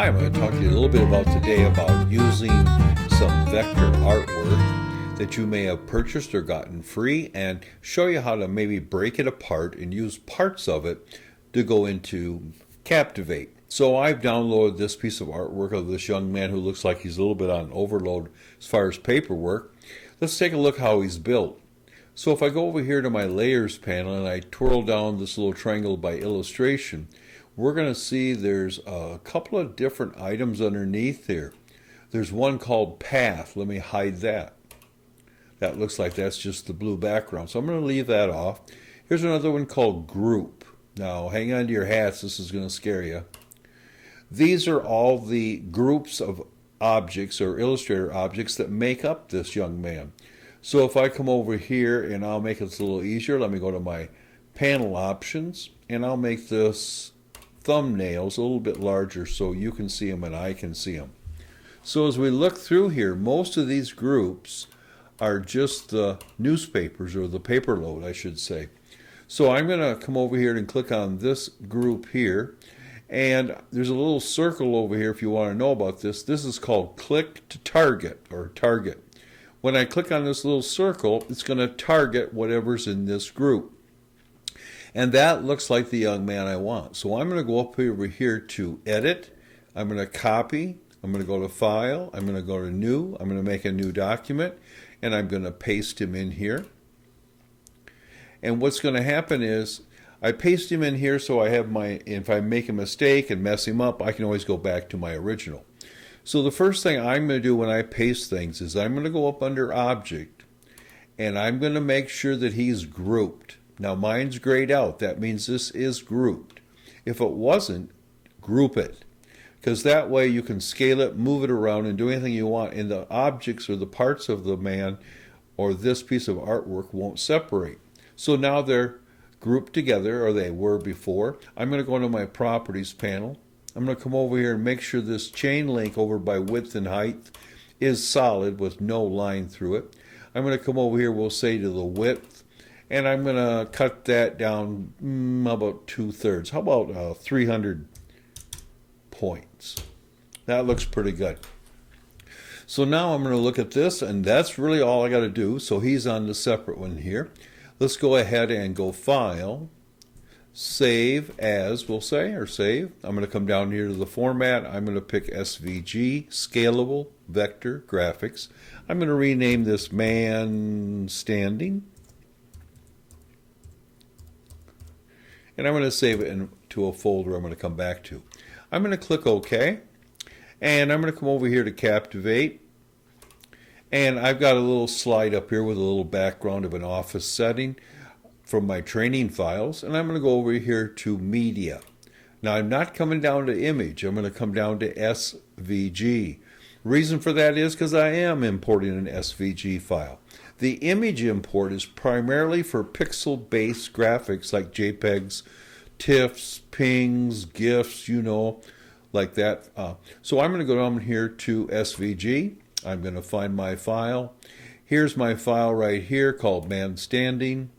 Hi, I'm going to talk to you a little bit about today about using some vector artwork that you may have purchased or gotten free and show you how to maybe break it apart and use parts of it to go into Captivate. So I've downloaded this piece of artwork of this young man who looks like he's a little bit on overload as far as paperwork. Let's take a look how he's built. So if I go over here to my layers panel and I twirl down this little triangle by illustration, we're going to see there's a couple of different items underneath here. There's one called path. Let me hide that. That looks like that's just the blue background. So I'm going to leave that off. Here's another one called group. Now hang on to your hats. This is going to scare you. These are all the groups of objects or Illustrator objects that make up this young man. So if I come over here and I'll make it a little easier, let me go to my panel options and I'll make this thumbnails a little bit larger so you can see them and I can see them. So as we look through here, most of these groups are just the newspapers, or the paper load I should say. So I'm going to come over here and click on this group here, and there's a little circle over here if you want to know about this. This is called click to target, or target. When I click on this little circle, it's going to target whatever's in this group. And that looks like the young man I want. So I'm going to go up over here to Edit. I'm going to copy. I'm going to go to File. I'm going to go to New. I'm going to make a new document. And I'm going to paste him in here. And what's going to happen is I paste him in here so I have my, if I make a mistake and mess him up, I can always go back to my original. So the first thing I'm going to do when I paste things is I'm going to go up under Object. And I'm going to make sure that he's grouped. Now mine's grayed out. That means this is grouped. If it wasn't, group it. Because that way you can scale it, move it around, and do anything you want. And the objects or the parts of the man or this piece of artwork won't separate. So now they're grouped together, or they were before. I'm going to go into my Properties panel. I'm going to come over here and make sure this chain link over by width and height is solid with no line through it. I'm going to come over here, we'll say to the width. And I'm going to cut that down about 2/3. How about 300 points? That looks pretty good. So now I'm going to look at this, and that's really all I got to do. So he's on the separate one here. Let's go ahead and go File, Save As, we'll say, or Save. I'm going to come down here to the Format. I'm going to pick SVG, Scalable Vector Graphics. I'm going to rename this Man Standing. And I'm going to save it into a folder I'm going to come back to. I'm going to click OK. And I'm going to come over here to Captivate. And I've got a little slide up here with a little background of an office setting from my training files. And I'm going to go over here to Media. Now I'm not coming down to Image. I'm going to come down to SVG. Reason for that is because I am importing an SVG file. The image import is primarily for pixel-based graphics like JPEGs, TIFFs, PNGs, GIFs, you know, like that. So I'm going to go down here to SVG. I'm going to find my file. Here's my file right here called Man Standing.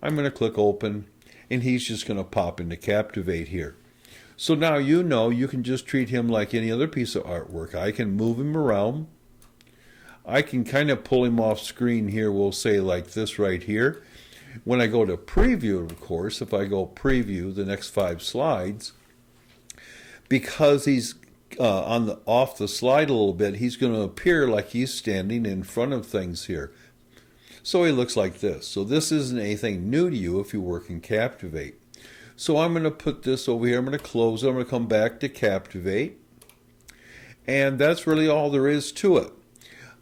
I'm going to click Open, and he's just going to pop into Captivate here. So now you know you can just treat him like any other piece of artwork. I can move him around. I can kind of pull him off screen here, we'll say like this right here. When I go to preview, of course, if I go preview the next 5 slides, because he's off the slide a little bit, he's going to appear like he's standing in front of things here. So he looks like this. So this isn't anything new to you if you work in Captivate. So I'm going to put this over here. I'm going to close it. I'm going to come back to Captivate. And that's really all there is to it.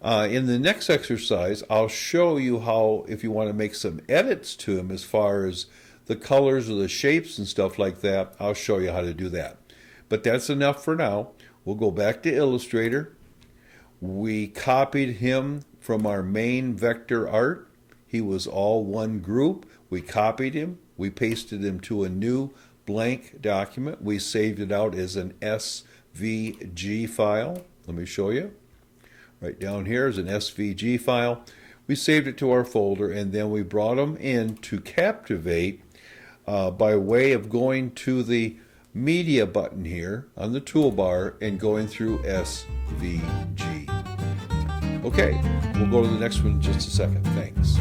In the next exercise, I'll show you how, if you want to make some edits to him as far as the colors or the shapes and stuff like that, I'll show you how to do that. But that's enough for now. We'll go back to Illustrator. We copied him from our main vector art. He was all one group. We copied him. We pasted him to a new blank document. We saved it out as an SVG file. Let me show you. Right down here is an SVG file. We saved it to our folder, and then we brought them in to Captivate by way of going to the Media button here on the toolbar and going through SVG. Okay, we'll go to the next one in just a second. Thanks.